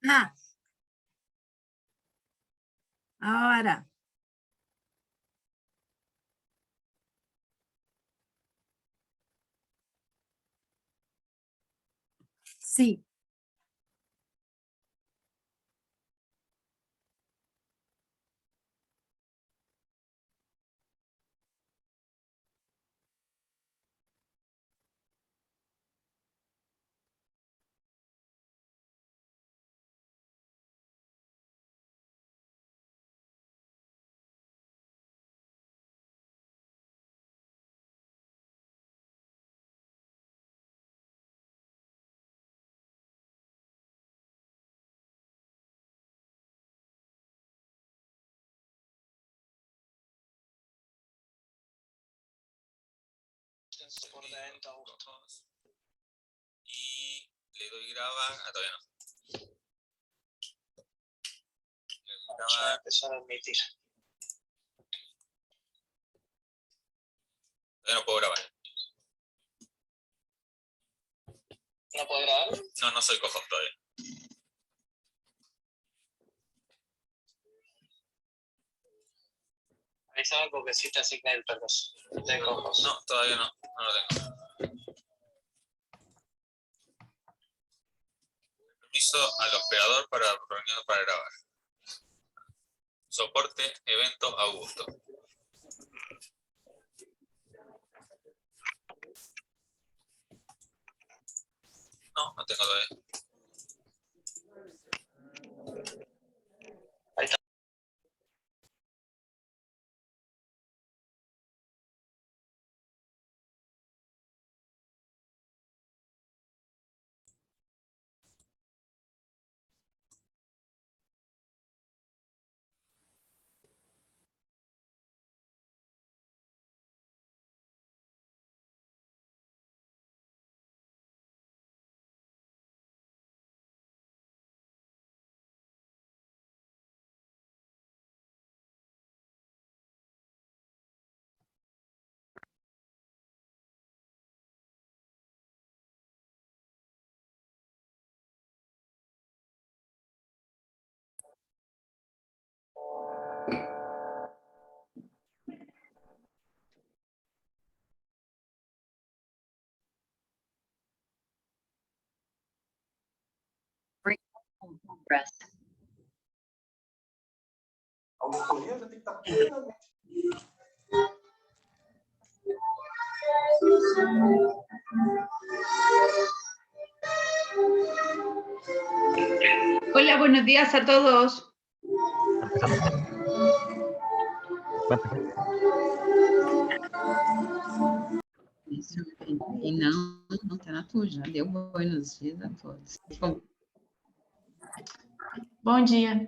Ah, ahora. Sí. Por evento a gusto. Y le doy grabar. Todavía no. Vamos a empezar a admitir. Todavía no puedo grabar. ¿No puedo grabar? No, no soy cojo todavía. Avísame porque sí te asigné el permiso. No, todavía no. No lo tengo. Permiso al operador para reunión para grabar. Soporte, evento, Augusto. No, no tengo todavía. Ahí está. Hola, buenos días a todos. E não tá na tua, já deu buenos dias a todos. Bom dia.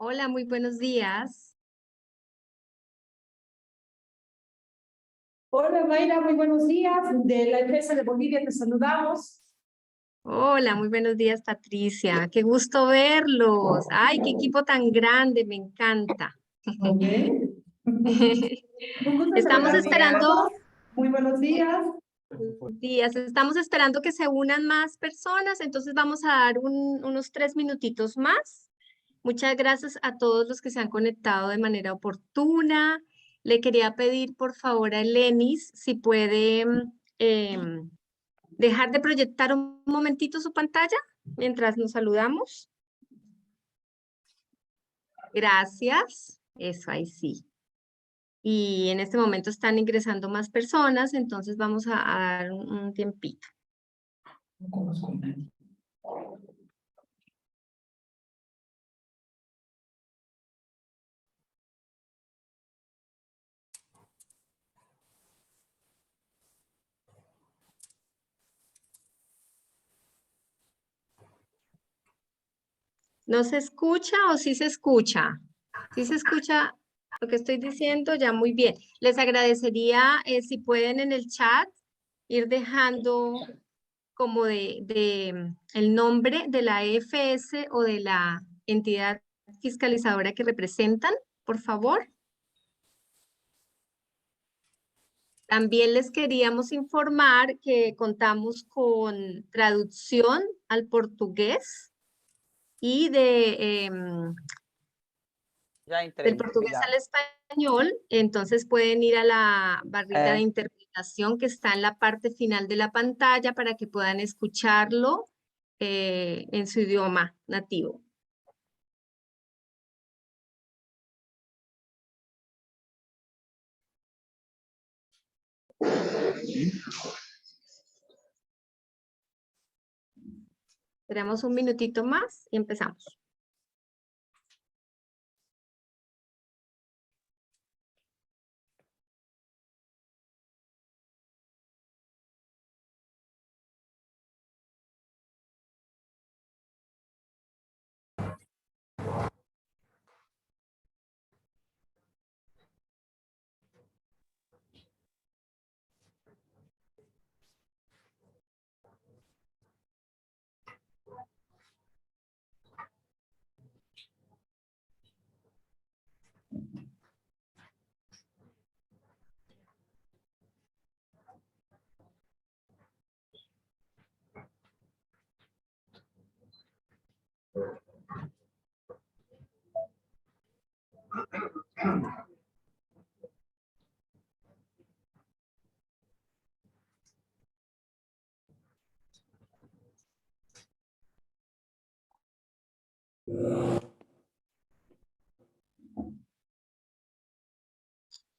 Hola, muy buenos días. Hola Mayra, muy buenos días. De la empresa de Bolivia te saludamos. Hola, muy buenos días, Patricia. Qué gusto verlos. Ay, qué equipo tan grande, me encanta. Oye, un gusto Estamos saludarte. esperando Muy buenos días. estamos esperando que se unan más personas, entonces vamos a dar unos 3 minutitos más. Muchas gracias a todos los que se han conectado de manera oportuna. Le quería pedir, por favor, a Elenis si puede dejar de proyectar un momentito su pantalla mientras nos saludamos. Gracias. Eso ahí sí. Y en este momento están ingresando más personas, entonces vamos a dar un tiempito. No conozco a nadie. ¿No se escucha o sí se escucha? ¿Sí se escucha lo que estoy diciendo? Ya muy bien. Les agradecería si pueden en el chat ir dejando como el nombre de la EFS o de la entidad fiscalizadora que representan, por favor. También les queríamos informar que contamos con traducción al portugués y Ya entré. del portugués Obrigado. al español, entonces pueden ir a la barrita de Eh. interpretación que está en la parte final de la pantalla para que puedan escucharlo en su idioma nativo. Esperamos un minutito más y empezamos.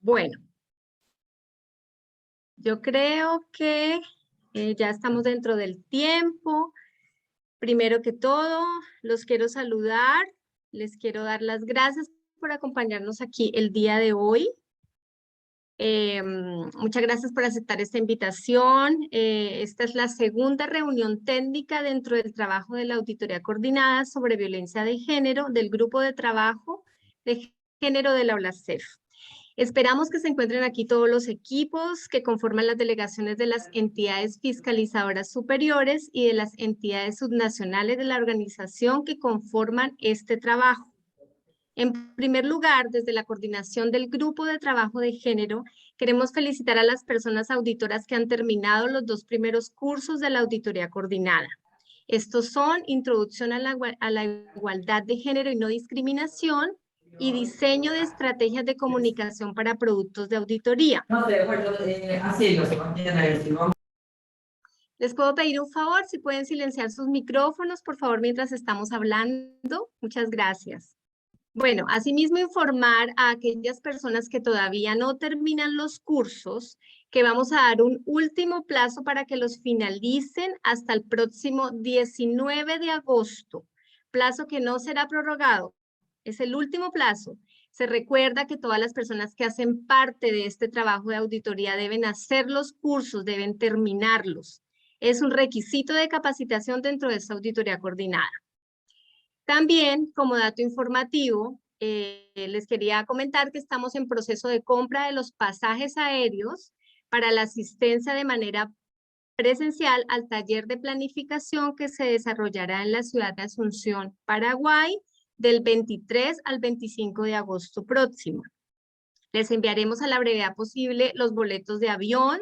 Bueno, yo creo que ya estamos dentro del tiempo. Primero que todo, los quiero saludar, les quiero dar las gracias por acompañarnos aquí el día de hoy. Muchas gracias por aceptar esta invitación. Esta es la segunda reunión técnica dentro del trabajo de la Auditoría Coordinada sobre Violencia de Género del Grupo de Trabajo de Género de la OLACEF. Esperamos que se encuentren aquí todos los equipos que conforman las delegaciones de las entidades fiscalizadoras superiores y de las entidades subnacionales de la organización que conforman este trabajo. En primer lugar, desde la coordinación del Grupo de Trabajo de Género, queremos felicitar a las personas auditoras que han terminado los 2 primeros cursos de la Auditoría Coordinada. Estos son Introducción a la Igualdad de Género y No Discriminación y Diseño de Estrategias de Comunicación para Productos de Auditoría. No, de acuerdo, así lo Les puedo pedir un favor, si pueden silenciar sus micrófonos, por favor, mientras estamos hablando. Muchas gracias. Bueno, asimismo informar a aquellas personas que todavía no terminan los cursos que vamos a dar un último plazo para que los finalicen hasta el próximo 19 de agosto, plazo que no será prorrogado. Es el último plazo. Se recuerda que todas las personas que hacen parte de este trabajo de auditoría deben hacer los cursos, deben terminarlos. Es un requisito de capacitación dentro de esta auditoría coordinada. También, como dato informativo, les quería comentar que estamos en proceso de compra de los pasajes aéreos para la asistencia de manera presencial al taller de planificación que se desarrollará en la ciudad de Asunción, Paraguay, del 23 al 25 de agosto próximo. Les enviaremos a la brevedad posible los boletos de avión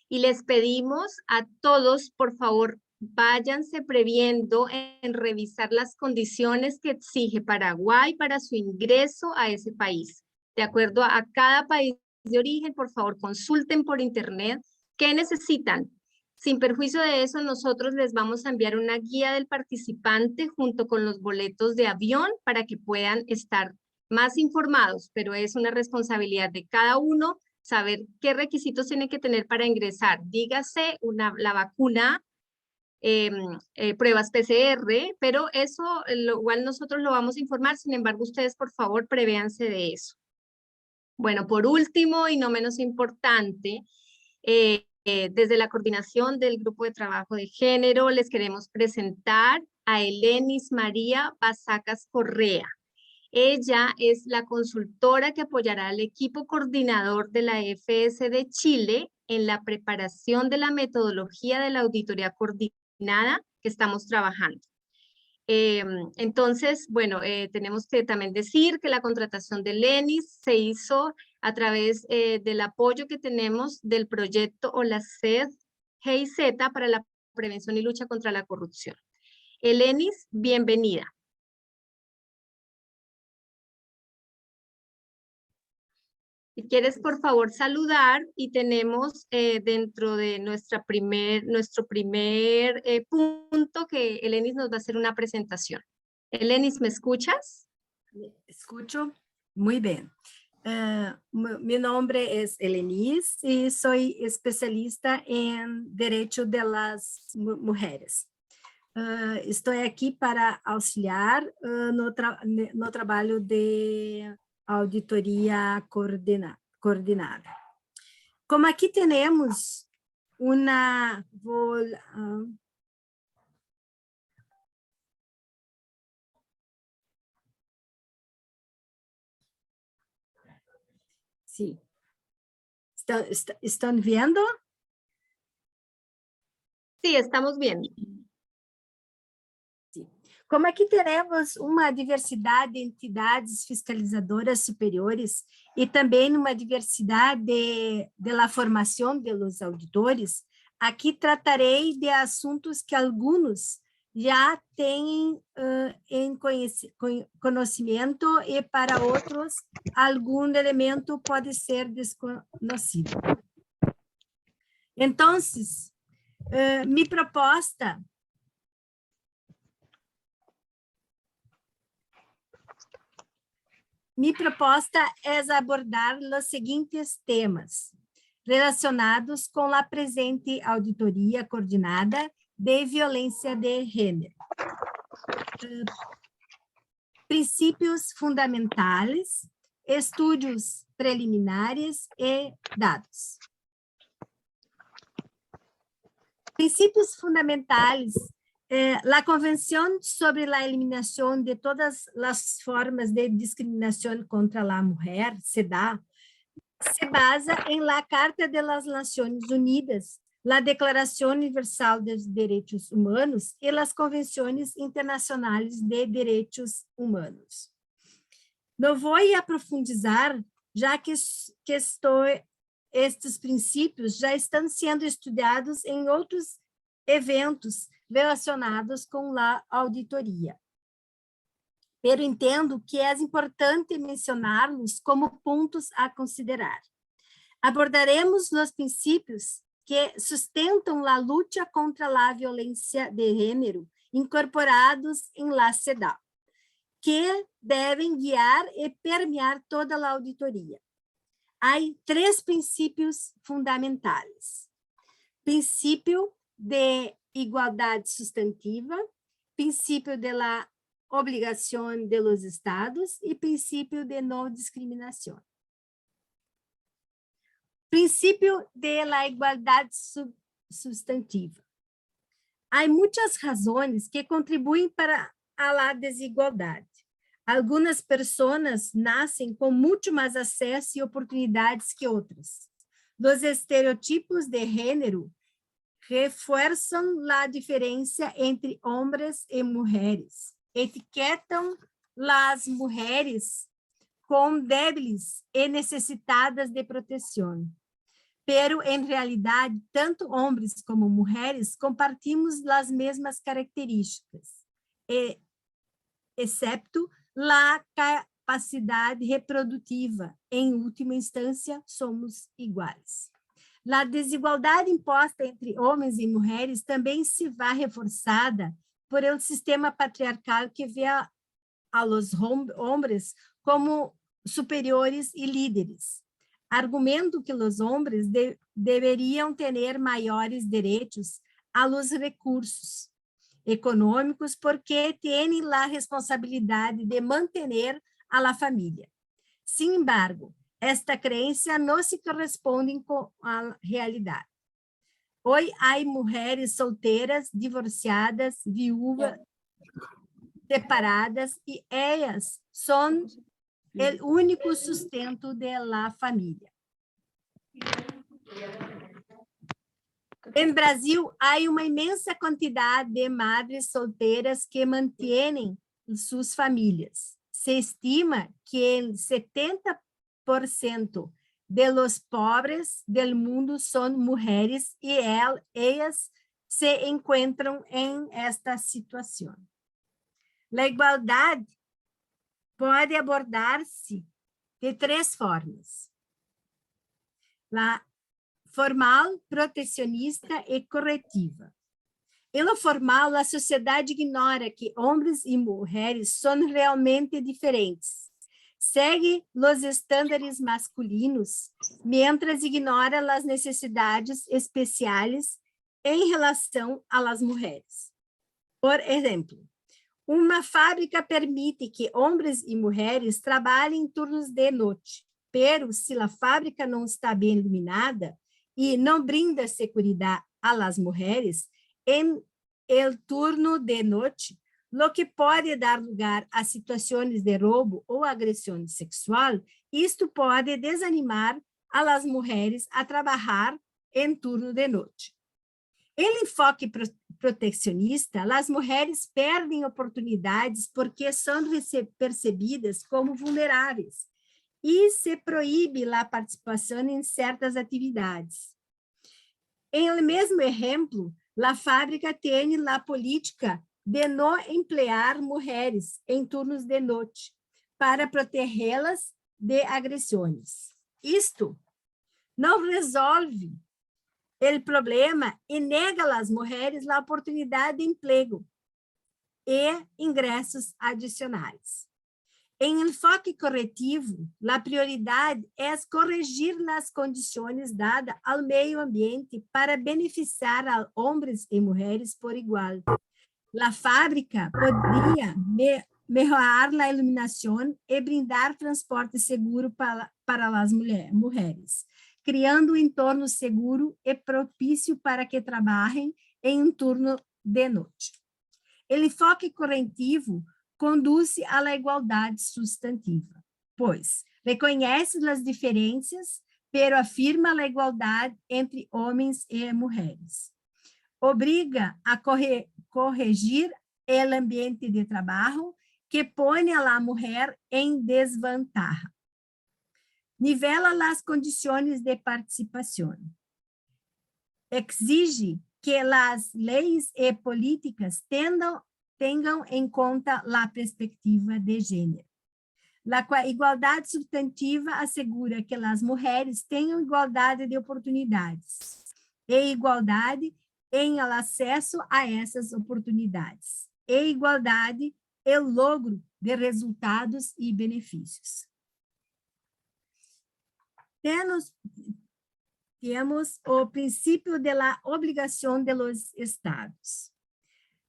y les pedimos a todos, por favor, váyanse previendo en revisar las condiciones que exige Paraguay para su ingreso a ese país. De acuerdo a cada país de origen, por favor, consulten por internet qué necesitan. Sin perjuicio de eso, nosotros les vamos a enviar una guía del participante junto con los boletos de avión para que puedan estar más informados, pero es una responsabilidad de cada uno saber qué requisitos tiene que tener para ingresar. Dígase la vacuna, pruebas PCR, pero eso igual nosotros lo vamos a informar, sin embargo, ustedes por favor prevéanse de eso. Bueno, por último y no menos importante, desde la coordinación del Grupo de Trabajo de Género, les queremos presentar a Elenis María Basacas Correa. Ella es la consultora que apoyará al equipo coordinador de la FS de Chile en la preparación de la metodología de la auditoría coordinada que estamos trabajando. Entonces, bueno, tenemos que también decir que la contratación de Elenis se hizo a través del apoyo que tenemos del proyecto OLACED GIZ para la prevención y lucha contra la corrupción. Elenis, bienvenida. Si quieres, por favor, saludar y tenemos dentro de nuestro primer punto que Elenis nos va a hacer una presentación. Elenis, ¿me escuchas? Escucho muy bien. Mi nombre es Elenis y soy especialista en Derecho de las Mujeres. Estou aqui para auxiliar no trabalho de auditoria coordenada. Como aqui temos uma... Sim. ¿Están viendo? Sí, estamos viendo. Como aqui temos uma diversidade de entidades fiscalizadoras superiores e também uma diversidade de formação dos auditores, aqui tratarei de assuntos que alguns já têm em conhecimento e para outros algum elemento pode ser desconhecido. Então, minha proposta é abordar os seguintes temas relacionados com a presente auditoria coordenada de violência de gênero. Princípios fundamentais, estudos preliminares e dados. Princípios fundamentais. A Convenção sobre a Eliminação de Todas as Formas de Discriminação contra a Mulher, CEDAW, se basa em la Carta de las Nações Unidas, la Declaração Universal dos Direitos Humanos e as Convenções Internacionais de Direitos Humanos. Não vou aprofundizar, já que estes princípios já estão sendo estudados em outros eventos relacionados com a auditoria. Pero entendo que é importante mencioná-los como pontos a considerar. Abordaremos os princípios que sustentam a luta contra a violência de gênero incorporados em la CEDAW, que devem guiar e permear toda a auditoria. Há 3 princípios fundamentais. Princípio de igualdade substantiva, princípio de la obrigação de los estados e princípio de não discriminação. Princípio de la igualdade substantiva. Há muitas razões que contribuem para a la desigualdade. Algumas pessoas nascem com muito mais acesso e oportunidades que outras. Os estereotipos de gênero reforçam a diferença entre homens e mulheres, etiquetam as mulheres como débeis e necessitadas de proteção. Pero, em realidade, tanto homens como mulheres compartilhamos as mesmas características, exceto a capacidade reprodutiva. Em última instância, somos iguais. A desigualdade imposta entre homens e mulheres também se vê reforçada por el sistema patriarcal que vê a los homens como superiores e líderes. Argumento que os homens deveriam ter maiores direitos a los recursos econômicos porque têm a responsabilidade de manter a família. Sin embargo, esta crença não se corresponde com a realidade. Hoje há mulheres solteiras, divorciadas, viúvas, separadas, e elas são o único sustento da família. Em Brasil, há uma imensa quantidade de madres solteiras que mantêm suas famílias. Se estima que 70% de los pobres del mundo são mulheres e elas se encontram em esta situação. A igualdade pode abordar-se de três formas: a formal, protecionista e corretiva. Em lo formal, a sociedade ignora que homens e mulheres são realmente diferentes. Segue os estándares masculinos, mientras ignora as necessidades especiais em relação às mulheres. Por exemplo, uma fábrica permite que homens e mulheres trabalhem em turnos de noite, pero se a fábrica não está bem iluminada e não brinda segurança às mulheres em el turno de noite, lo que pode dar lugar a situações de roubo ou agressão sexual, isto pode desanimar as mulheres a trabalhar em turno de noite. Em enfoque protecionista, as mulheres perdem oportunidades porque são percebidas como vulneráveis e se proíbe a participação em certas atividades. Em el mesmo exemplo, a fábrica tem a política de não emplear mulheres em turnos de noite para protegê-las de agressões. Isto não resolve o problema e nega às mulheres a oportunidade de emprego e ingressos adicionais. Em enfoque corretivo, a prioridade é corrigir as condições dadas ao meio ambiente para beneficiar a homens e mulheres por igual. A fábrica poderia melhorar a iluminação e brindar transporte seguro para as mulheres, criando um entorno seguro e propício para que trabalhem em um turno de noite. O enfoque corretivo conduz à igualdade substantiva, pois reconhece as diferenças, pero afirma a igualdade entre homens e mulheres. Obriga a corrigir o ambiente de trabalho que põe a mulher em desvantagem. Nivela as condições de participação. Exige que as leis e políticas tenham em conta a perspectiva de gênero. A igualdade substantiva assegura que as mulheres tenham igualdade de oportunidades e igualdade em acesso a essas oportunidades, e igualdade e o logro de resultados e benefícios. Temos o princípio da obrigação de los estados.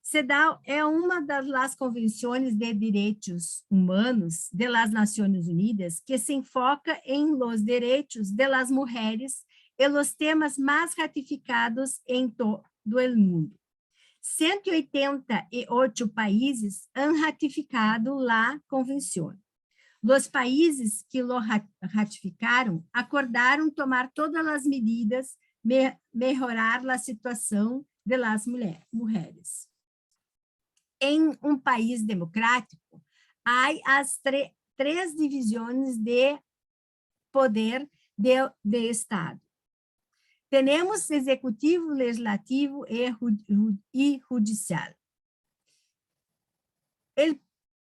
CEDAW é uma das convenções de direitos humanos de las Nações Unidas que se enfoca em los direitos de las mulheres e los temas mais ratificados em todo o mundo. 188 países han ratificado la convención. Los países que lo ratificaron acordaram tomar todas as medidas melhorar a situação de las mulheres. Em um país democrático, há as três divisões de poder de Estado. Temos executivo, legislativo e judicial.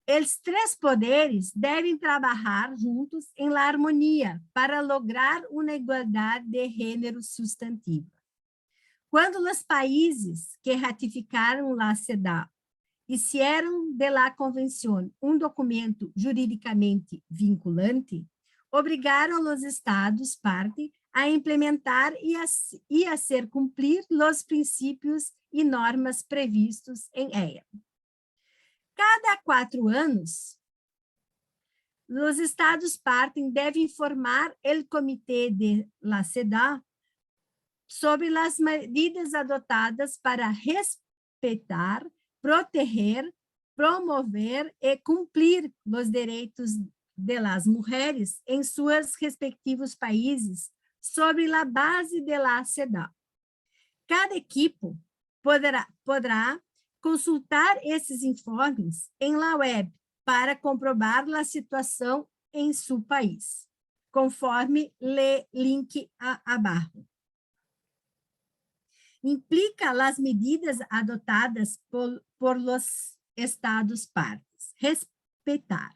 Os três poderes devem trabalhar juntos em la harmonia para lograr uma igualdade de gênero substantiva. Quando os países que ratificaram a CEDAW hicieron de la convenção um documento juridicamente vinculante, obrigaram os estados parte a implementar e a ser cumprir os princípios e normas previstos em ela. Cada 4 anos, os estados partem devem informar o comitê de la CEDAW sobre as medidas adotadas para respeitar, proteger, promover e cumprir os direitos de las mulheres em seus respectivos países sobre a base de la CEDAW. Cada equipo poderá consultar esses informes em la web para comprovar a situação em seu país, conforme o link abaixo. Implica as medidas adotadas por los estados partes. Respeitar.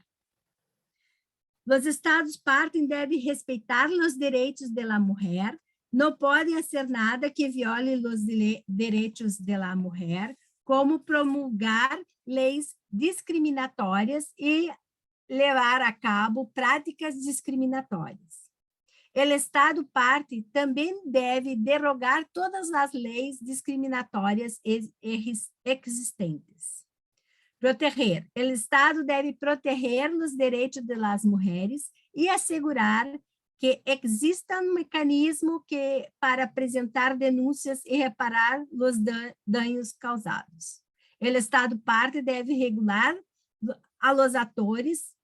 Os estados partes devem respeitar os direitos da mulher, não podem fazer nada que viole os direitos da mulher, como promulgar leis discriminatórias e levar a cabo práticas discriminatórias. O Estado parte também deve derogar todas as leis discriminatórias existentes. Proteger. O Estado deve proteger os direitos das mulheres e assegurar que exista um mecanismo para apresentar denúncias e reparar os danos causados. O Estado parte deve regular a los atores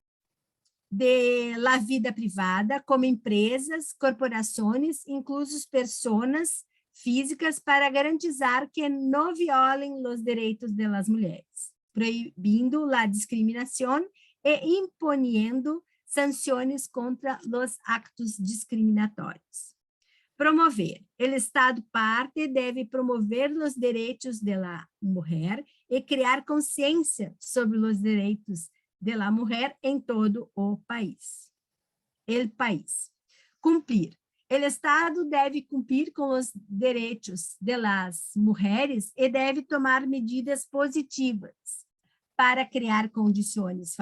de la vida privada, como empresas, corporações, incluso pessoas físicas, para garantizar que não violem os direitos das mulheres, proibindo a discriminação e imponiendo sanções contra os actos discriminatórios. Promover. O Estado parte deve promover os direitos da mulher e criar consciência sobre os direitos da mulher em todo o país. Cumprir. O Estado deve cumprir com os direitos das mulheres e deve tomar medidas positivas para criar condições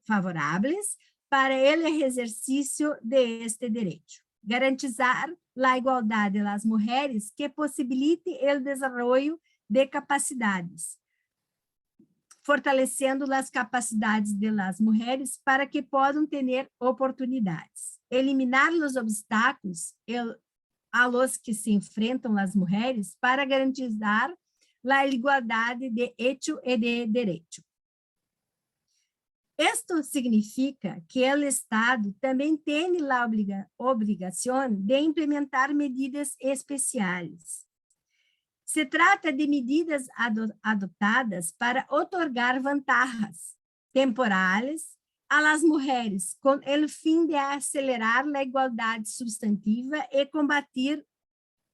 favoráveis para o exercício de este direito. Garantizar a igualdade das mulheres que possibilite o desenvolvimento de capacidades, fortalecendo as capacidades das mulheres para que possam ter oportunidades. Eliminar os obstáculos a los que se enfrentam as mulheres para garantizar a igualdade de hecho e de direito. Isto significa que o Estado também tem a obrigação de implementar medidas especiais. Se trata de medidas adotadas para otorgar vantagens temporais a las mulheres, com o fim de acelerar a igualdade substantiva e combater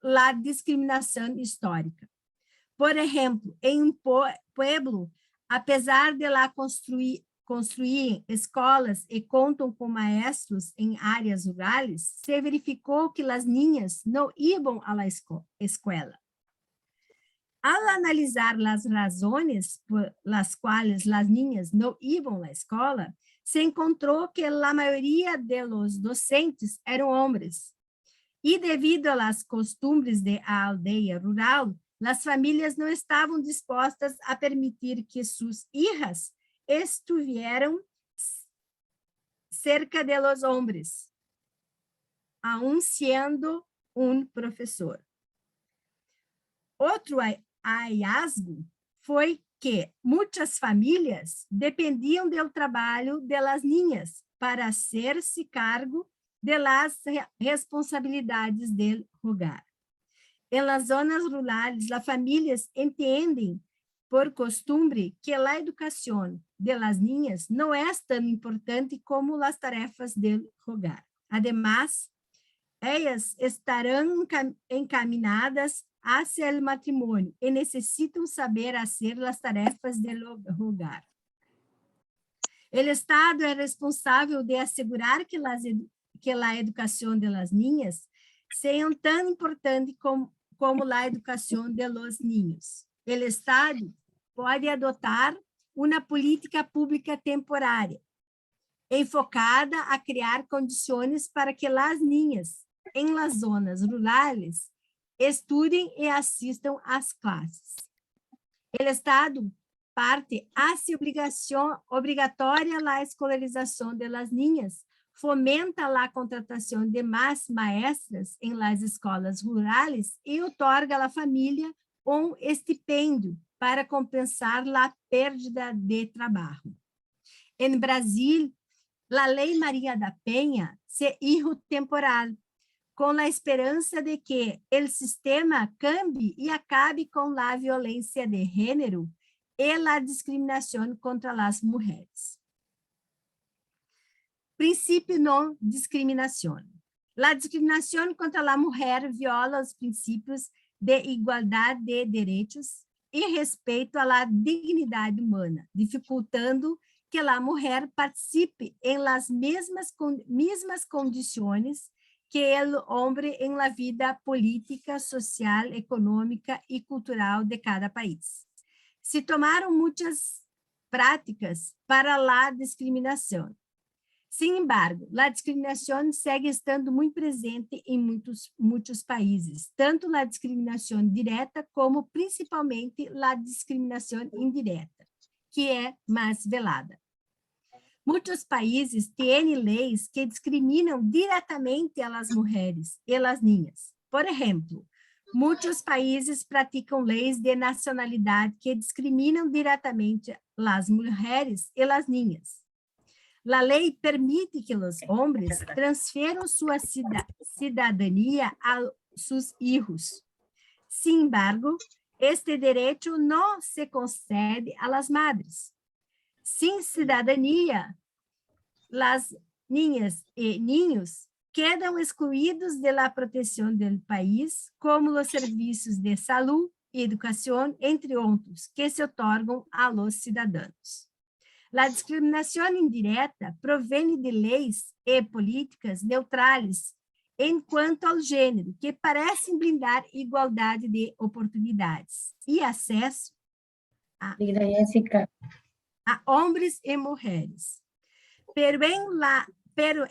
a discriminação histórica. Por exemplo, em um pueblo, apesar de lá construir escolas e contam com maestros em áreas rurais, se verificou que as niñas não iam à escola. Ao analisar as razões por las quais as niñas não iam à escola, se encontrou que a maioria de los docentes eram homens. E devido às costumes de aldeia rural, as famílias não estavam dispostas a permitir que suas hijas estuvieran cerca de los hombres, aún siendo un profesor. Outro hallazgo foi que muitas famílias dependiam do trabalho das niñas para hacer-se cargo das responsabilidades do hogar. Em las zonas rurales, as famílias entendem por costumbre que a educação de las niñas não é tão importante como as tarefas do hogar. Además, elas estarão encaminadas hacia o matrimônio e necessitam saber fazer as tarefas do hogar. O Estado é responsável de assegurar que a educação de las niñas seja tão importante como a educação de los niños. O Estado pode adotar uma política pública temporária, enfocada a criar condições para que as niñas em las zonas rurales estudem e assistam às classes. O Estado parte hace obrigatória a escolarização de las niñas, fomenta a contratação de mais maestras em las escolas rurales e otorga à família estipêndio para compensar a perda de trabalho. Em Brasil, a Lei Maria da Penha se hizo temporal, com a esperança de que o sistema cambie e acabe com a violência de gênero e a discriminação contra as mulheres. Princípio não discriminação. A discriminação contra a mulher viola os princípios de igualdade de direitos e respeito à dignidade humana, dificultando que a mulher participe em las mesmas condições que o homem em la vida política, social, econômica e cultural de cada país. Se tomaram muitas práticas para a discriminação. Sin embargo, a discriminação segue estando muito presente em muitos países, tanto a discriminação direta como, principalmente, a discriminação indireta, que é mais velada. Muitos países têm leis que discriminam diretamente as mulheres e as niñas. Por exemplo, muitos países praticam leis de nacionalidade que discriminam diretamente as mulheres e as niñas. A lei permite que os homens transferam sua cidadania a seus filhos. Sin embargo, este direito não se concede a las madres. Sin cidadania, as niñas e niños quedam excluídos de la proteção do país, como os serviços de saúde e educação, entre outros, que se otorgam a los cidadãos. A discriminação indireta provém de leis e políticas neutrais enquanto ao gênero, que parecem blindar igualdade de oportunidades e acesso a homens e mulheres. Pero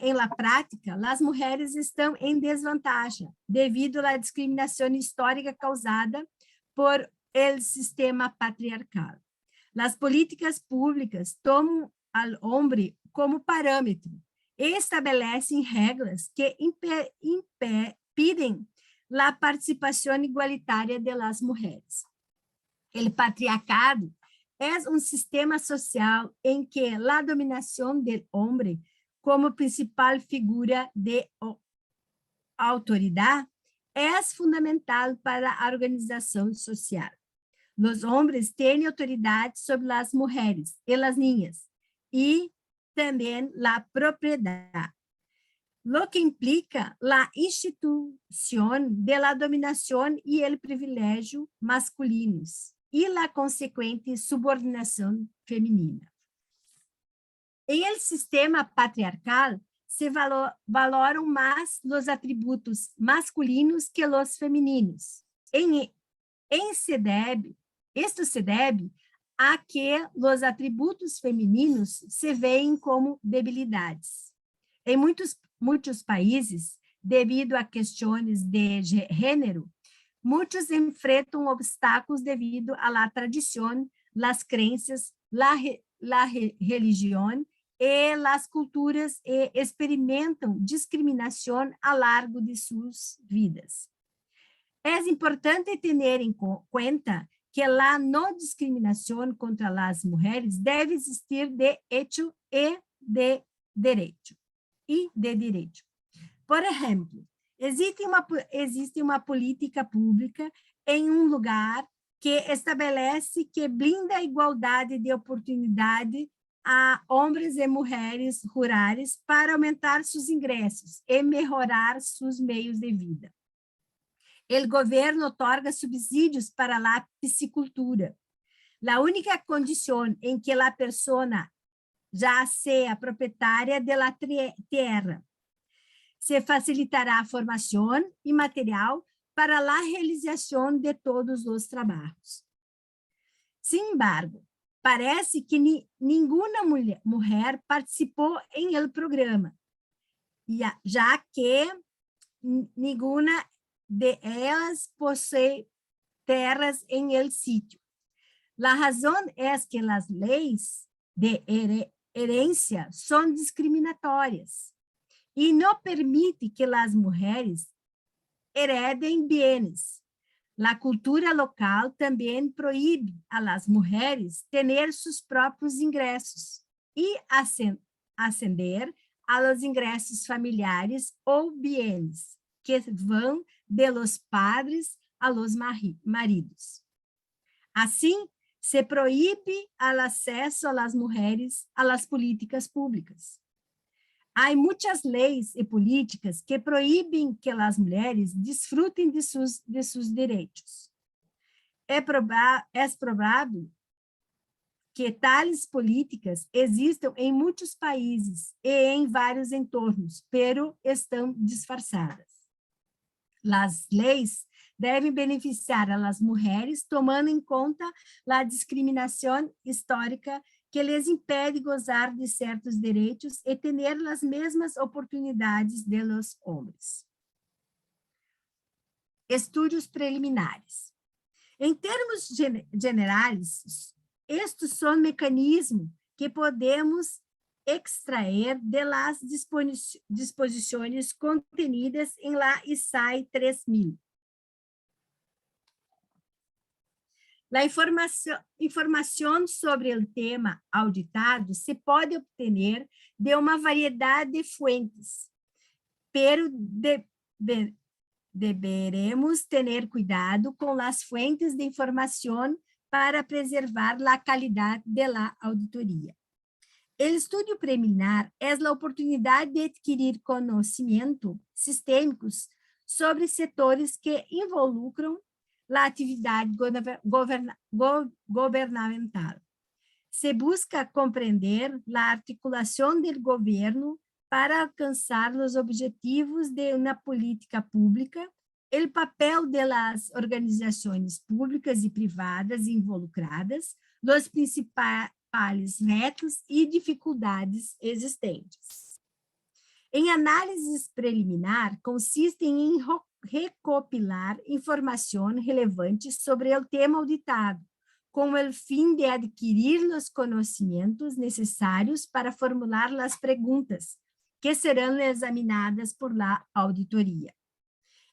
em la prática, as mulheres estão em desvantagem devido à discriminação histórica causada por el sistema patriarcal. As políticas públicas tomam ao homem como parâmetro e estabelecem regras que impedem a participação igualitária das mulheres. O patriarcado é um sistema social em que a dominação do homem como principal figura de autoridade é fundamental para a organização social. Os homens têm autoridade sobre as mulheres e as niñas, e também a propriedade, lo que implica a instituição da dominação e o privilégio masculinos e a consequente subordinação feminina. Em el sistema patriarcal, se valoram mais os atributos masculinos que os femininos. Isto se deve a que os atributos femininos se veem como debilidades. Em muitos países, devido a questões de gênero, muitos enfrentam obstáculos devido à tradição, às crenças, à religião e às culturas e experimentam discriminação ao largo de suas vidas. É importante ter em conta que la no discriminación contra las mujeres debe existir de hecho y de derecho. Por ejemplo, existe uma política pública em um lugar que estabelece que blinda a igualdade de oportunidade a homens e mulheres rurais para aumentar seus ingressos e melhorar seus meios de vida. O governo otorga subsídios para a piscicultura. A única condição em que a pessoa já seja proprietária da terra. Se facilitará a formação e material para a realização de todos os trabalhos. Sin embargo, parece que nenhuma mulher participou em el programa, já que nenhuma de elas possui terras em el sítio. A razão é que as leis de herência são discriminatórias e não permite que as mulheres heredem bens. A cultura local também proíbe a las mulheres ter seus próprios ingressos e ascender a los ingressos familiares ou bienes que vão de los padres a los maridos. Assim, se proíbe o acesso a las mulheres a las políticas públicas. Há muitas leis e políticas que proíbem que as mulheres desfrutem de seus direitos. É provável que tais políticas existam em muitos países e em vários entornos, pero estão disfarçadas. As leis devem beneficiar as mulheres, tomando em conta a discriminação histórica que lhes impede gozar de certos direitos e ter as mesmas oportunidades de los homens. Estudos preliminares. Em termos gerais, estes são mecanismos que podemos extrair de las disposições contenidas em la ISAI 3000. A informação sobre o tema auditado se pode obter de uma variedade de fuentes, pero deveremos ter cuidado com as fuentes de informação para preservar a qualidade da auditoria. O estudo preliminar é a oportunidade de adquirir conhecimento sistêmicos sobre setores que involucram a atividade governamental. Se busca compreender a articulação do governo para alcançar os objetivos de uma política pública, o papel das organizações públicas e privadas involucradas, os principais retos e dificuldades existentes. Em análises preliminar, consistem em recopilar informação relevante sobre o tema auditado, com o fim de adquirir os conhecimentos necessários para formular as perguntas que serão examinadas por la auditoria.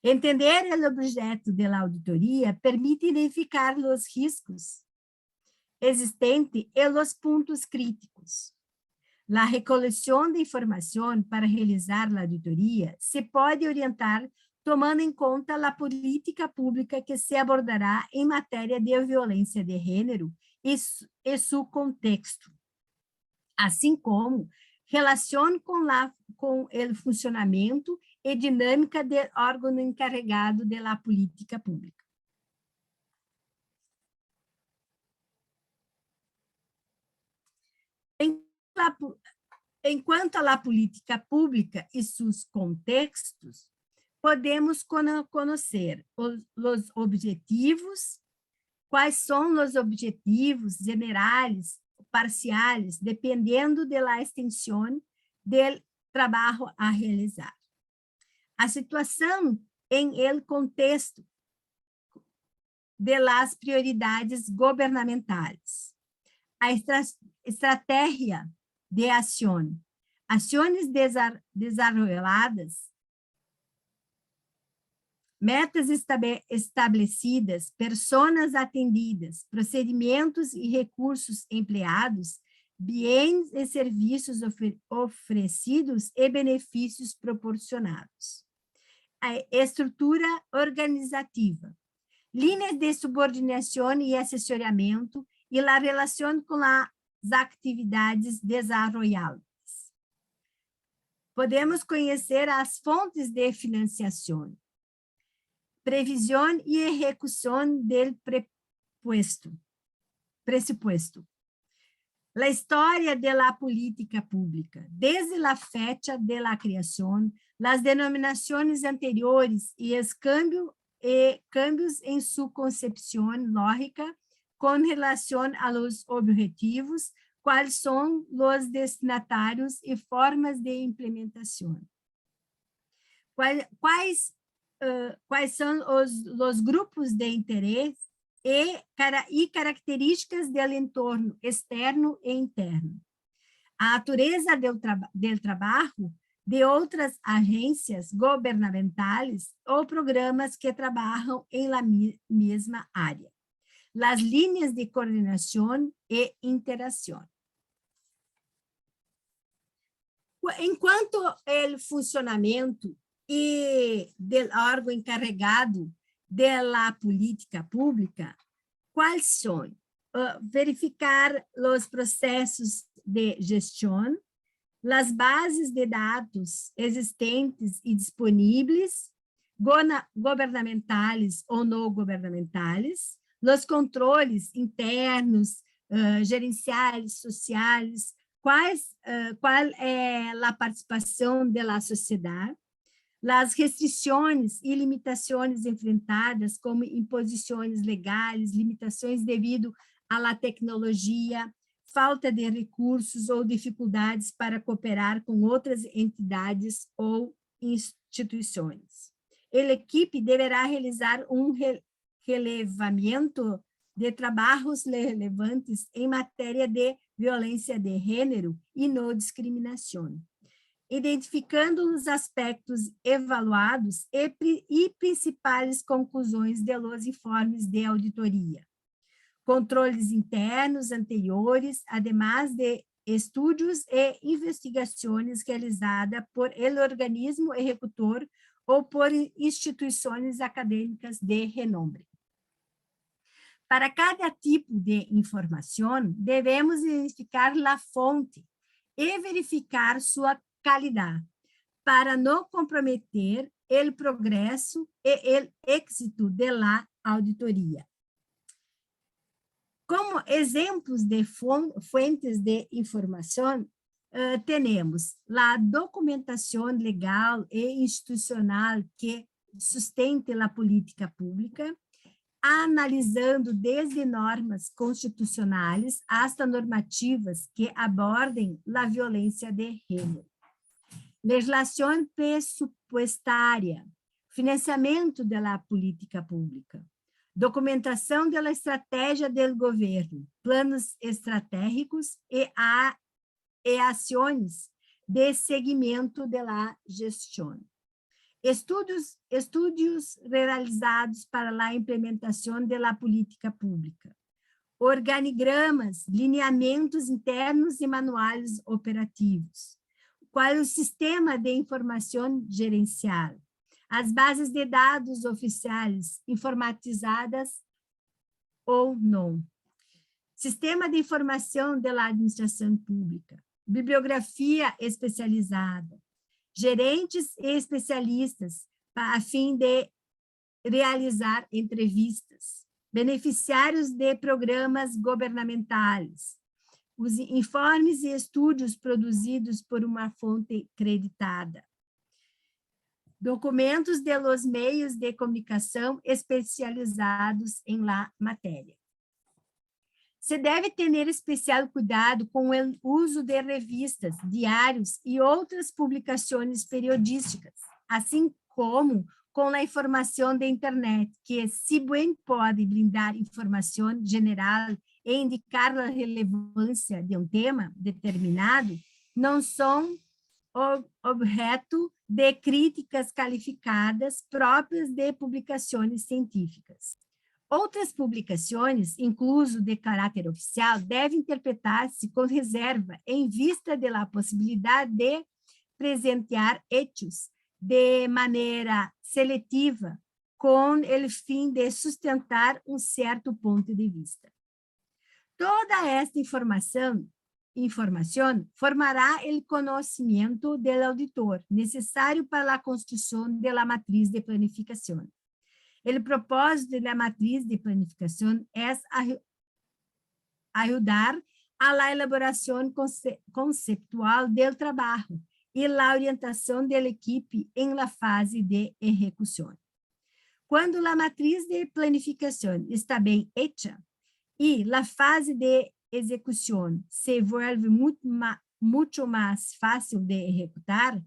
Entender o objeto da auditoria permite identificar os riscos existentes e os pontos críticos. A recoleção de informação para realizar a auditoria se pode orientar tomando em conta a política pública que se abordará em matéria de violência de gênero e seu contexto, assim como relação com o funcionamento e dinâmica do órgão encarregado da política pública. Enquanto à política pública e seus contextos, podemos conhecer os objetivos, quais são os objetivos generais, parciais, dependendo da extensão do trabalho a realizar. A situação em el contexto de las prioridades governamentais. A estratégia de ação. Ações desarrolladas metas estabelecidas, personas atendidas, procedimentos e recursos empregados, bens e serviços oferecidos e benefícios proporcionados. A estrutura organizativa, linhas de subordinação e assessoramento e a relação com as atividades desenvolvidas. Podemos conhecer as fontes de financiação, previsão e execução do pressuposto. A história da política pública, desde a fecha de la criação, as denominações anteriores e os cambios em sua concepção lógica com relação a los objetivos, quais são os destinatários e formas de implementação. Quais são os grupos de interesse e características do entorno externo e interno. A natureza do trabalho de outras agências governamentais ou programas que trabalham em la mesma área. As linhas de coordenação e interação. Enquanto o funcionamento do órgão encarregado da política pública, quais são? Verificar os processos de gestão, as bases de dados existentes e disponíveis, governamentais ou não governamentais, os controles internos, gerenciais, sociais, qual é a participação da sociedade, as restrições e limitações enfrentadas, como imposições legais, limitações devido à tecnologia, falta de recursos ou dificuldades para cooperar com outras entidades ou instituições. A equipe deverá realizar relevamento de trabalhos relevantes em matéria de violência de gênero e não discriminação, identificando os aspectos evaluados e principais conclusões de los informes de auditoria, controles internos anteriores, además de estudos e investigações realizadas por el organismo executor ou por instituições acadêmicas de renome. Para cada tipo de informação, devemos identificar a fonte e verificar sua qualidade, para não comprometer o progresso e o êxito da auditoria. Como exemplos de fontes de informação, temos a documentação legal e institucional que sustente a política pública, analisando desde normas constitucionais hasta normativas que abordem a violência de gênero. Legislação pressupostária, financiamento da política pública, documentação da estratégia do governo, planos estratégicos e ações de seguimento da gestão. Estudos realizados para a implementação da política pública, organigramas, lineamentos internos e manuais operativos, qual é o sistema de informação gerencial, as bases de dados oficiais informatizadas ou não, sistema de informação da administração pública, bibliografia especializada, gerentes e especialistas a fim de realizar entrevistas, beneficiários de programas governamentais, os informes e estudos produzidos por uma fonte creditada, documentos de los meios de comunicação especializados em la matéria. Se deve ter especial cuidado com o uso de revistas, diários e outras publicações periodísticas, assim como com a informação da internet, que, se bem pode brindar informação geral e indicar a relevância de um tema determinado, não são objeto de críticas qualificadas próprias de publicações científicas. Outras publicações, incluso de caráter oficial, devem interpretar-se com reserva em vista da possibilidade de presentear hechos de maneira seletiva, com o fim de sustentar certo ponto de vista. Toda esta informação formará o conhecimento do auditor, necessário para a construção da matriz de planificação. O propósito da matriz de planificação é ajudar a elaboração conceptual do trabalho e a orientação da equipe em la fase de execução. Quando a matriz de planificação está bem hecha e a fase de execução se vuelve muito mais fácil de executar,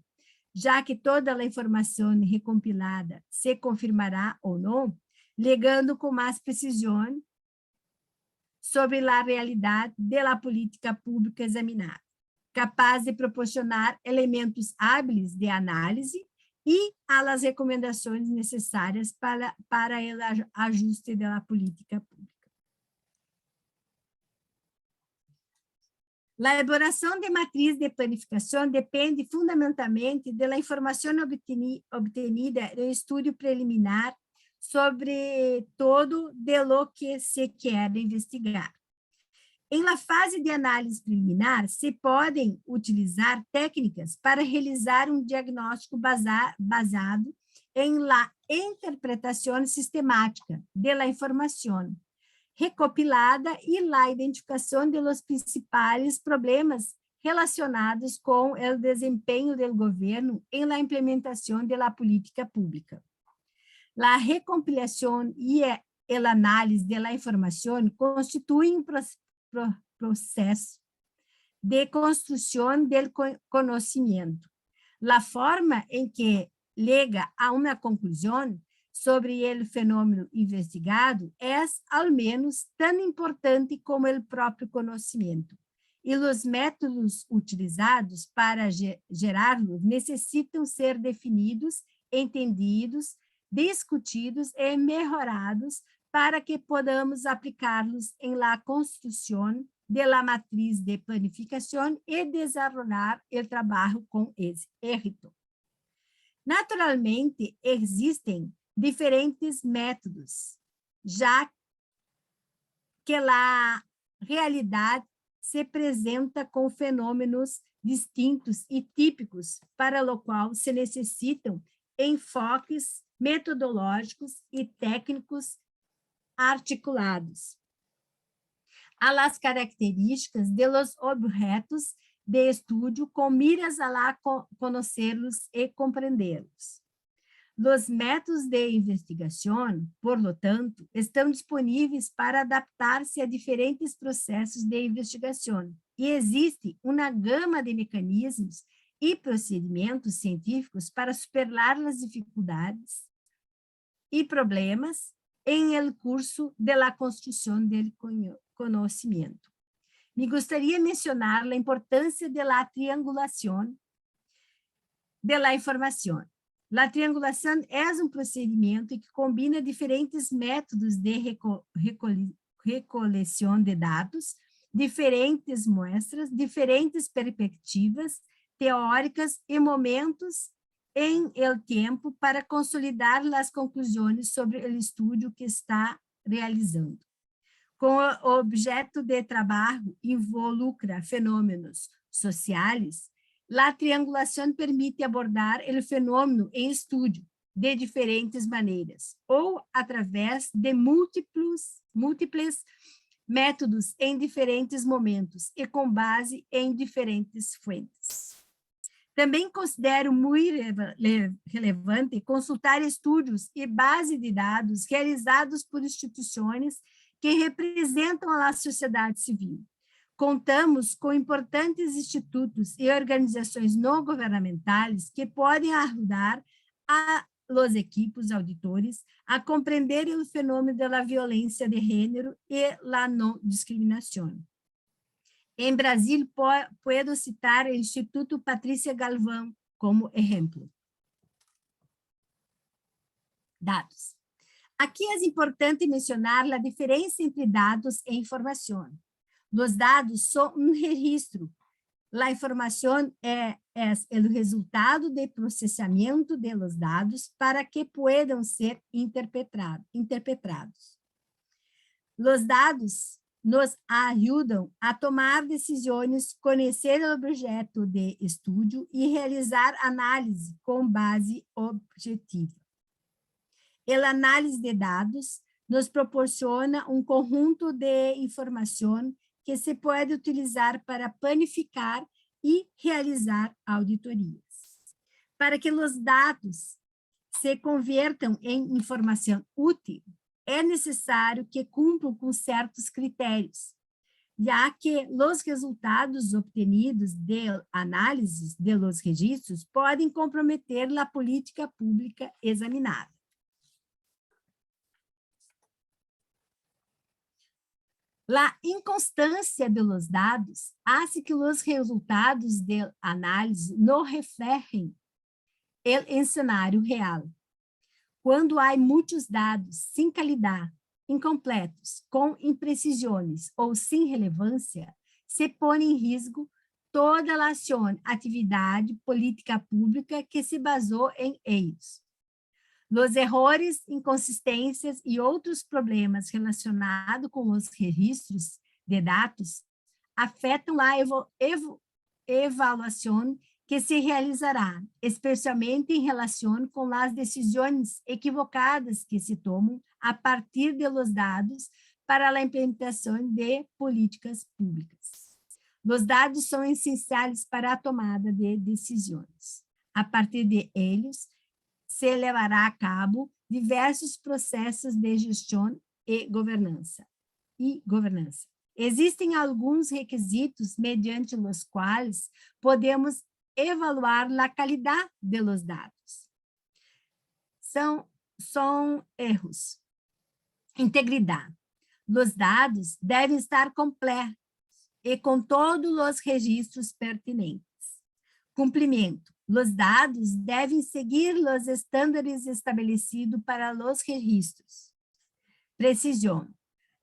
já que toda a informação recompilada se confirmará ou não, legando com mais precisão sobre a realidade da política pública examinada, capaz de proporcionar elementos hábeis de análise e as recomendações necessárias para o ajuste da política pública. A elaboração de matriz de planificação depende fundamentalmente da informação obtenida no estudo preliminar sobre todo de lo que se quer investigar. Em la fase de análise preliminar, se podem utilizar técnicas para realizar diagnóstico basado em la interpretação sistemática da informação recopilada e la identificação de los principais problemas relacionados com o desempenho do governo em la implementação da política pública. La recompilação e a análise da informação constituem processo de construção do conhecimento. A forma em que lega a uma conclusão sobre o fenômeno investigado é, ao menos, tão importante como o próprio conhecimento. E os métodos utilizados para gerá-lo necessitam ser definidos, entendidos, discutidos e melhorados para que podamos aplicá-los em la construção de la matriz de planificação e desenvolver o trabalho com êxito. Naturalmente, existem diferentes métodos, já que a realidade se apresenta com fenômenos distintos e típicos, para o qual se necessitam enfoques metodológicos e técnicos articulados. A las características de los objetos de estudo com miras a conhecê-los e compreendê-los. Os métodos de investigação, por lo tanto, estão disponíveis para adaptar-se a diferentes processos de investigação, e existe uma gama de mecanismos e procedimentos científicos para superar as dificuldades e problemas em el curso de la construção do conhecimento. Me gostaria de mencionar a importância de la triangulação de la informação. A triangulação é procedimento que combina diferentes métodos de recoleção de dados, diferentes muestras, diferentes perspectivas teóricas e momentos em el tempo para consolidar as conclusões sobre o estudo que está realizando. Com o objeto de trabalho involucra fenômenos sociais, a triangulação permite abordar o fenômeno em estudo de diferentes maneiras, ou através de múltiplos métodos em diferentes momentos e com base em diferentes fontes. Também considero muito relevante consultar estudos e bases de dados realizados por instituições que representam a sociedade civil. Contamos com importantes institutos e organizações não governamentais que podem ajudar a los equipos auditores a compreender o fenômeno da violência de gênero e a não discriminação. Em Brasil, puedo citar o Instituto Patrícia Galvão como exemplo. Dados. Aqui é importante mencionar a diferença entre dados e informação. Os dados são registro. A informação é o resultado do processamento de los dados para que puedan ser interpretados. Os dados nos ajudam a tomar decisões, conhecer o objeto de estudo e realizar análise com base objetiva. A análise de dados nos proporciona conjunto de informação que se pode utilizar para planificar e realizar auditorias. Para que os dados se convertam em informação útil, é necessário que cumpram com certos critérios, já que os resultados obtenidos de análise de los registros podem comprometer a política pública examinada. A inconstância de los dados hace que os resultados de análise não reflejem o cenário real. Quando há muitos dados sem qualidade, incompletos, com imprecisões ou sem relevância, se põe em risco toda a atividade política pública que se basou em eles. Os erros, inconsistências e outros problemas relacionados com os registros de dados afetam a avaliação que se realizará, especialmente em relação com as decisões equivocadas que se tomam a partir de los dados para a implementação de políticas públicas. Os dados são essenciais para a tomada de decisões. A partir de eles, se levará a cabo diversos processos de gestão e governança. Existem alguns requisitos mediante os quais podemos evaluar a qualidade de los dados. São erros. Integridade. Os dados devem estar completos e com todos os registros pertinentes. Cumprimento. Os dados devem seguir os estándares estabelecidos para os registros. Precisão.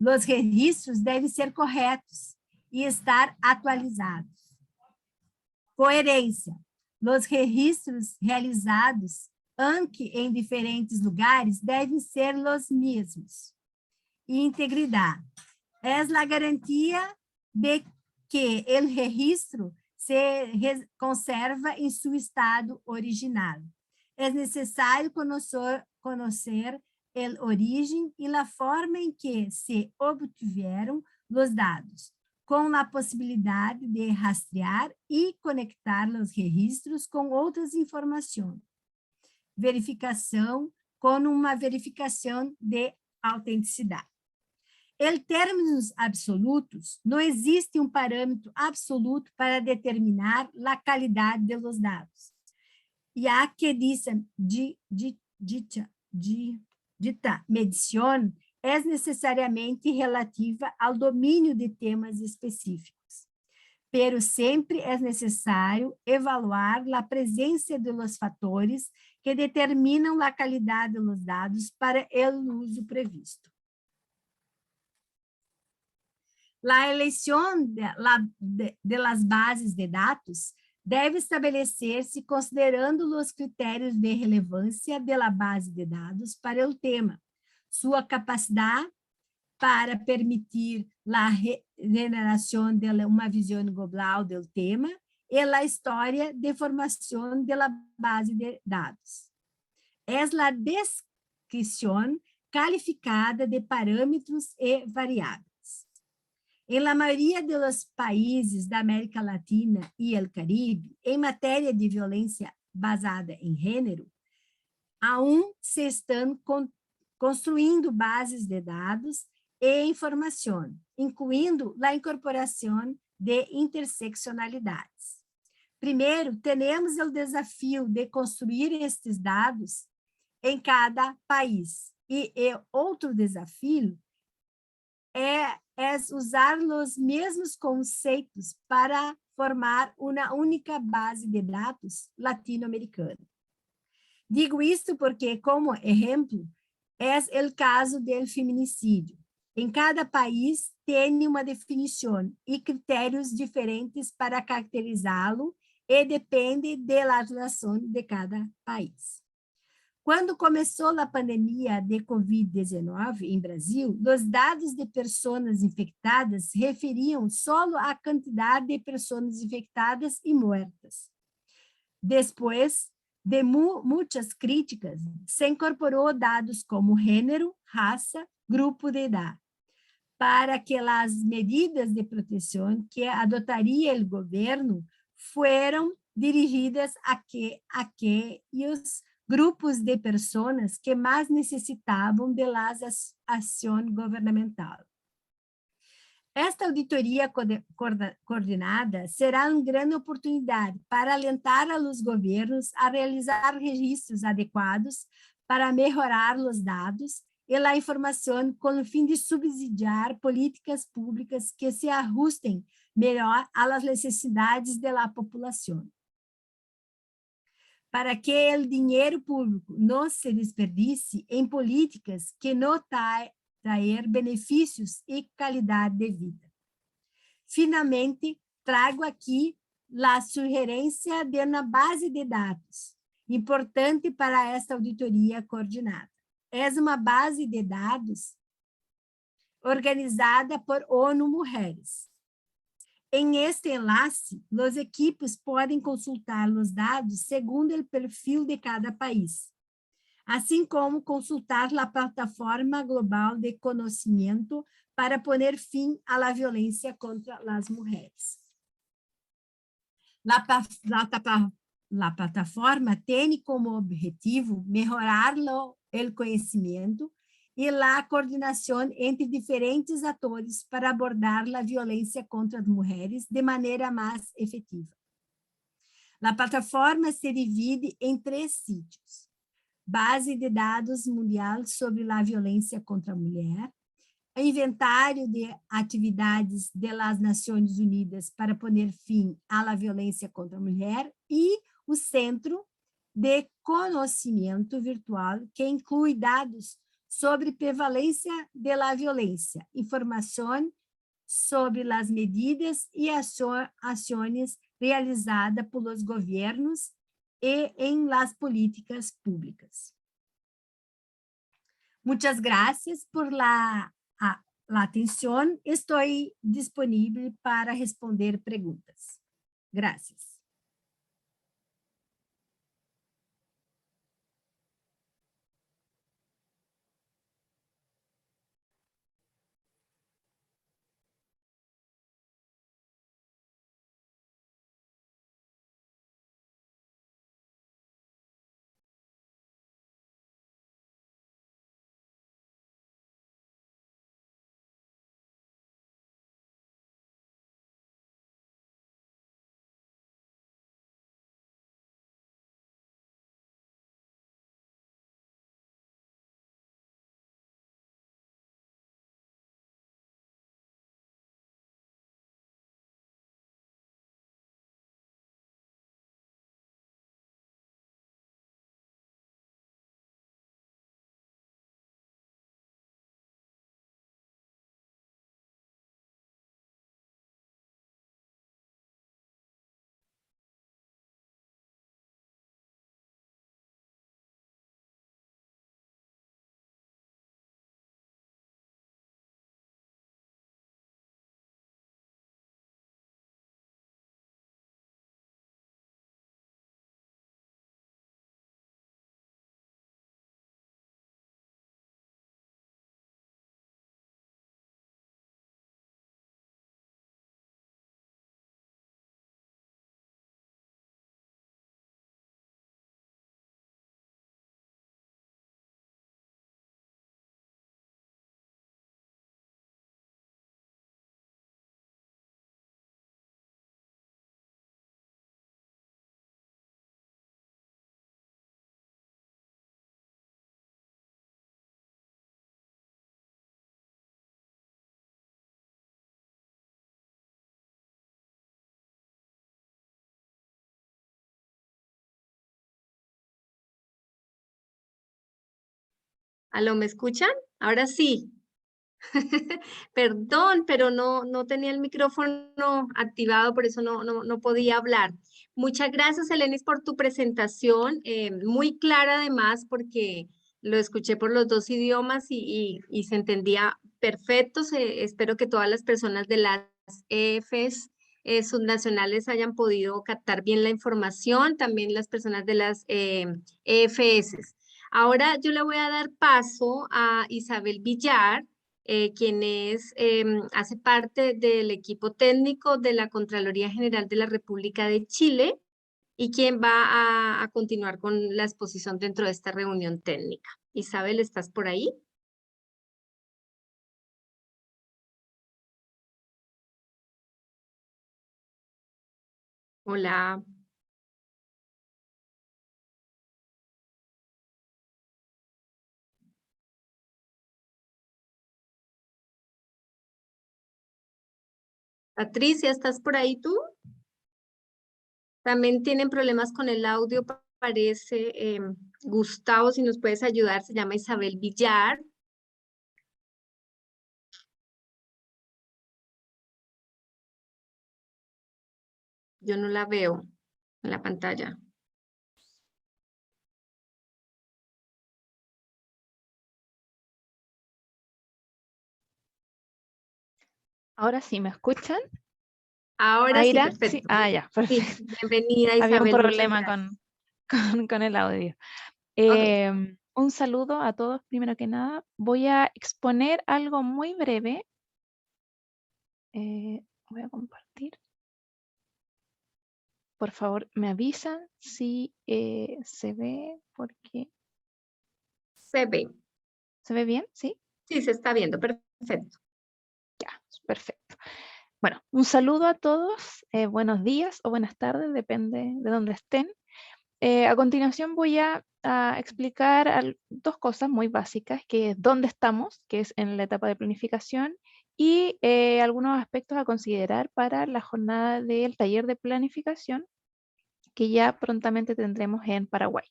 Os registros devem ser corretos e estar atualizados. Coerência. Os registros realizados, aunque em diferentes lugares, devem ser os mesmos. E integridade. É a garantia de que o registro se conserva em seu estado original. É necessário conhecer a origem e a forma em que se obtiveram os dados, com a possibilidade de rastrear e conectar os registros com outras informações. Verificação com uma verificação de autenticidade. Em termos absolutos, não existe parâmetro absoluto para determinar a qualidade dos dados. E a que dita medição é necessariamente relativa ao domínio de temas específicos. Pero sempre é necessário evaluar a presença de los fatores que determinam a qualidade dos dados para o uso previsto. A eleição de las bases de dados deve estabelecer-se considerando os critérios de relevância da base de dados para o tema, sua capacidade para permitir a generação de uma visão global do tema e a história de formação da base de dados. É a descrição qualificada de parâmetros e variáveis. Em la maioria dos países da América Latina e el Caribe, em matéria de violência basada em gênero, se estão construindo bases de dados e informação, incluindo a incorporação de interseccionalidades. Primeiro, temos o desafio de construir estes dados em cada país, e outro desafio é usar os mesmos conceitos para formar uma única base de dados latino-americana. Digo isto porque, como exemplo, é o caso do feminicídio. Em cada país tem uma definição e critérios diferentes para caracterizá-lo e depende da legislação de cada país. Quando começou a pandemia de Covid-19 em Brasil, os dados de pessoas infectadas referiam só a quantidade de pessoas infectadas e mortas. Depois de muitas críticas, se incorporou dados como gênero, raça, grupo de idade, para que as medidas de proteção que adotaria o governo foram dirigidas a aqueles grupos de pessoas que mais necessitavam de ação governamental. Esta auditoria coordenada será uma grande oportunidade para alentar aos governos a realizar registros adequados para melhorar os dados e a informação com o fim de subsidiar políticas públicas que se ajustem melhor às necessidades da população. Para que o dinheiro público não se desperdice em políticas que não trazer benefícios e qualidade de vida. Finalmente, trago aqui a sugerência de uma base de dados, importante para esta auditoria coordenada. É uma base de dados organizada por ONU Mulheres. Em este enlace, os equipes podem consultar os dados segundo o perfil de cada país, assim como consultar a plataforma global de conhecimento para poner fim à violência contra as mulheres. A plataforma tem como objetivo melhorar o conhecimento e a coordenação entre diferentes atores para abordar a violência contra as mulheres de maneira mais efetiva. A plataforma se divide em 3 sítios: Base de Dados Mundial sobre a Violência contra a Mulher, Inventário de Atividades das Nações Unidas para poner fim à violência contra a mulher e o Centro de Conhecimento Virtual, que inclui dados sobre prevalência da violência, informação sobre as medidas e ações realizadas pelos governos e em las políticas públicas. Muchas gracias por la atención. Estoy disponible para responder preguntas. Gracias. ¿Aló, me escuchan? Ahora sí. Perdón, pero no tenía el micrófono activado, por eso no podía hablar. Muchas gracias, Elenis, por tu presentación, muy clara además, porque lo escuché por los dos idiomas y se entendía perfecto. Espero que todas las personas de las EFs subnacionales hayan podido captar bien la información, también las personas de las EFS. Ahora yo le voy a dar paso a Isabel Villar, quien hace parte del equipo técnico de la Contraloría General de la República de Chile y quien va a continuar con la exposición dentro de esta reunión técnica. Isabel, ¿estás por ahí? Hola. Patricia, ¿estás por ahí tú? También tienen problemas con el audio, parece. Gustavo, si nos puedes ayudar, se llama Isabel Villar. Yo no la veo en la pantalla. Ahora sí, ¿me escuchan? Ahora sí, Mayra, perfecto. sí, ya, Sí, perfecto. bienvenida Había un Isabel, muchas problema gracias. con el audio. Ok. Un saludo a todos, primero que nada. Voy a exponer algo muy breve. Voy a compartir. Por favor, me avisan si se ve, porque... Se ve. ¿Se ve bien? ¿Sí? Sí, se está viendo, perfecto. Ya, perfecto. Bueno, un saludo a todos. Buenos días o buenas tardes, depende de dónde estén. A continuación voy a explicar dos cosas muy básicas, que es dónde estamos, que es en la etapa de planificación, y algunos aspectos a considerar para la jornada del taller de planificación que ya prontamente tendremos en Paraguay.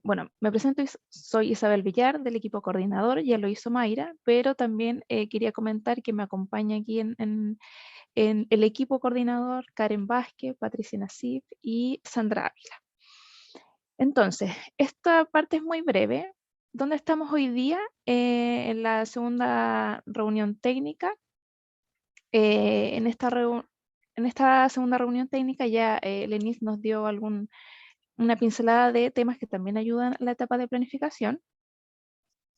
Bueno, me presento, soy Isabel Villar del equipo coordinador, ya lo hizo Mayra, pero también quería comentar que me acompaña aquí en el equipo coordinador Karen Vázquez, Patricia Nasif y Sandra Ávila. Entonces, esta parte es muy breve. ¿Dónde estamos hoy día? En la segunda reunión técnica. En esta segunda reunión técnica ya Lenis nos dio una pincelada de temas que también ayudan a la etapa de planificación.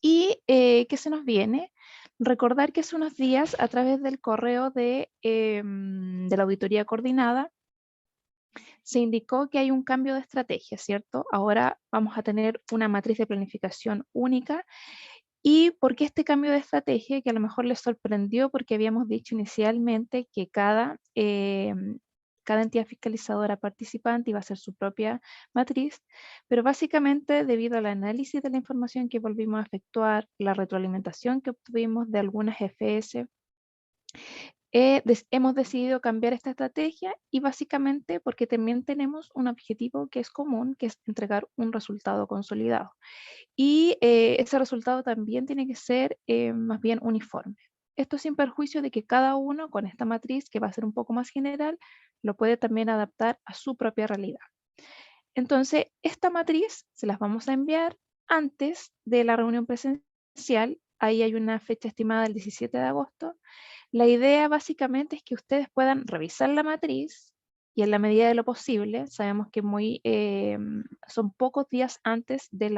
¿Y qué se nos viene? Recordar que hace unos días, a través del correo de la auditoría coordinada, se indicó que hay un cambio de estrategia, ¿cierto? Ahora vamos a tener una matriz de planificación única. ¿Y por qué este cambio de estrategia? Que a lo mejor les sorprendió porque habíamos dicho inicialmente que cada entidad fiscalizadora participante iba a hacer su propia matriz, pero básicamente debido al análisis de la información que volvimos a efectuar, la retroalimentación que obtuvimos de algunas FS, hemos decidido cambiar esta estrategia y básicamente porque también tenemos un objetivo que es común, que es entregar un resultado consolidado. Y ese resultado también tiene que ser más bien uniforme. Esto sin perjuicio de que cada uno con esta matriz, que va a ser un poco más general, lo puede también adaptar a su propia realidad. Entonces, esta matriz se las vamos a enviar antes de la reunión presencial. Ahí hay una fecha estimada del 17 de agosto. La idea básicamente es que ustedes puedan revisar la matriz y en la medida de lo posible, sabemos que son pocos días antes del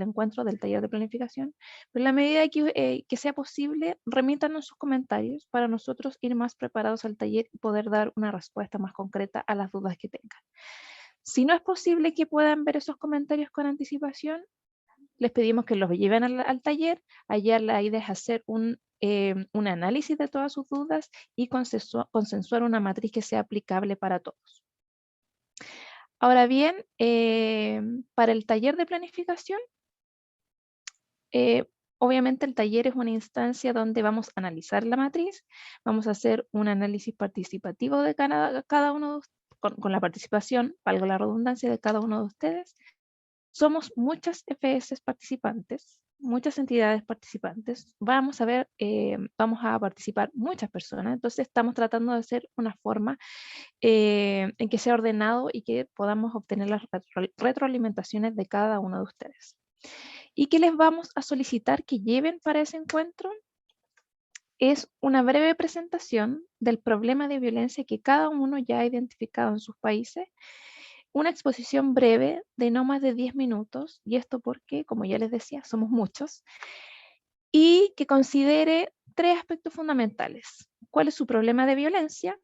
encuentro del taller de planificación, pero en la medida que sea posible, remítanos sus comentarios para nosotros ir más preparados al taller y poder dar una respuesta más concreta a las dudas que tengan. Si no es posible que puedan ver esos comentarios con anticipación, les pedimos que los lleven al taller. Allá la idea es hacer un análisis de todas sus dudas y consensuar una matriz que sea aplicable para todos. Ahora bien, para el taller de planificación, obviamente el taller es una instancia donde vamos a analizar la matriz, vamos a hacer un análisis participativo de cada uno de ustedes, con la participación, valga la redundancia, de cada uno de ustedes. Somos muchas EFS participantes, muchas entidades participantes. Vamos a participar muchas personas, entonces estamos tratando de hacer una forma en que sea ordenado y que podamos obtener las retroalimentaciones de cada uno de ustedes. ¿Y qué les vamos a solicitar que lleven para ese encuentro? Es una breve presentación del problema de violencia que cada uno ya ha identificado en sus países, una exposición breve de no más de 10 minutos, y esto porque, como ya les decía, somos muchos, y que considere 3 aspectos fundamentales. ¿Cuál es su problema de violencia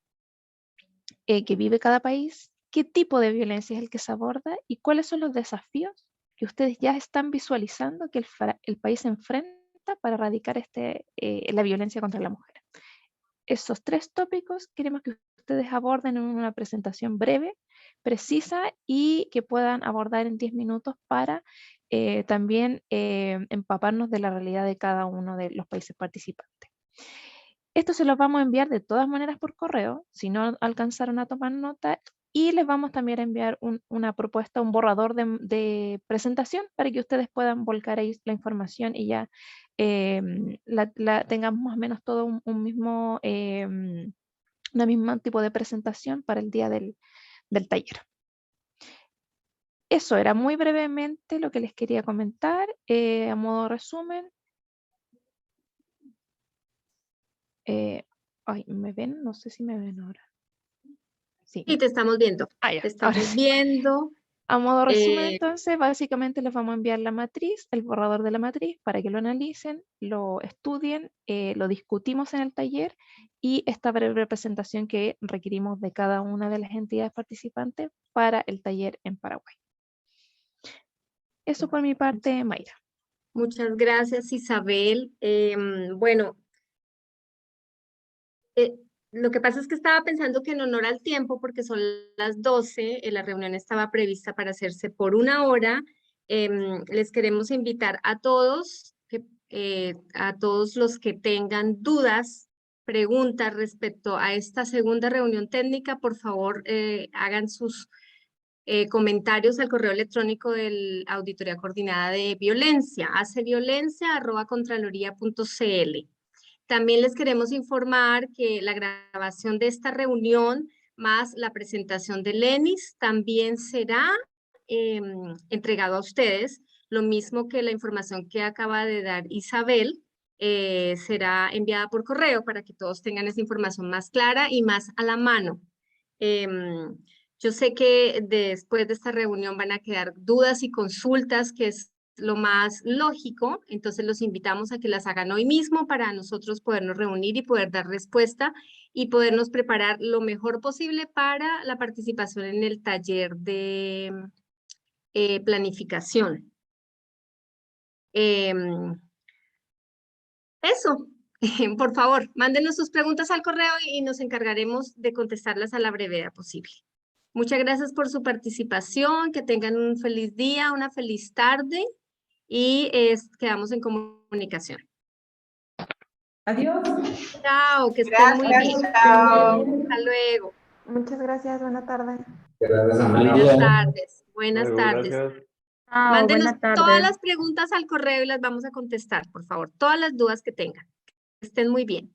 que vive cada país? ¿Qué tipo de violencia es el que se aborda? ¿Y cuáles son los desafíos que ustedes ya están visualizando que el país enfrenta para erradicar la violencia contra la mujer? Esos 3 tópicos queremos que ustedes aborden en una presentación breve, precisa y que puedan abordar en 10 minutos para también empaparnos de la realidad de cada uno de los países participantes. Esto se los vamos a enviar de todas maneras por correo, si no alcanzaron a tomar nota, y les vamos también a enviar una propuesta, un borrador de presentación para que ustedes puedan volcar ahí la información y ya tengamos más o menos todo un mismo tipo de presentación para el día del taller. Eso era muy brevemente lo que les quería comentar a modo de resumen. Ay, ¿me ven? No sé si me ven ahora. Sí, Sí, te estamos viendo. ya, Te estamos ahora sí. viendo. A modo resumen, entonces, básicamente les vamos a enviar la matriz, el borrador de la matriz, para que lo analicen, lo estudien, lo discutimos en el taller y esta breve presentación que requerimos de cada una de las entidades participantes para el taller en Paraguay. Eso por mi parte, Mayra. Muchas gracias, Isabel. Bueno, lo que pasa es que estaba pensando que en honor al tiempo, porque son las 12, la reunión estaba prevista para hacerse por 1 hora, les queremos invitar a todos los que tengan dudas, preguntas respecto a esta segunda reunión técnica, por favor hagan sus comentarios al correo electrónico de la Auditoría Coordinada de Violencia, aceviolencia@contraloría.cl. También les queremos informar que la grabación de esta reunión más la presentación de Lenis también será entregado a ustedes, lo mismo que la información que acaba de dar Isabel será enviada por correo para que todos tengan esa información más clara y más a la mano. Yo sé que después de esta reunión van a quedar dudas y consultas, que es lo más lógico, entonces los invitamos a que las hagan hoy mismo para nosotros podernos reunir y poder dar respuesta y podernos preparar lo mejor posible para la participación en el taller de planificación. Eso, por favor, mándenos sus preguntas al correo y nos encargaremos de contestarlas a la brevedad posible. Muchas gracias por su participación, que tengan un feliz día, una feliz tarde y quedamos en comunicación. Adiós. Chao, que estén muy bien. Chao. Hasta luego. Muchas gracias, buena tarde. Buenas tardes. Buenas tardes. Mándenos buenas tardes. todas las preguntas al correo y las vamos a contestar, por favor. Todas las dudas que tengan. Que estén muy bien.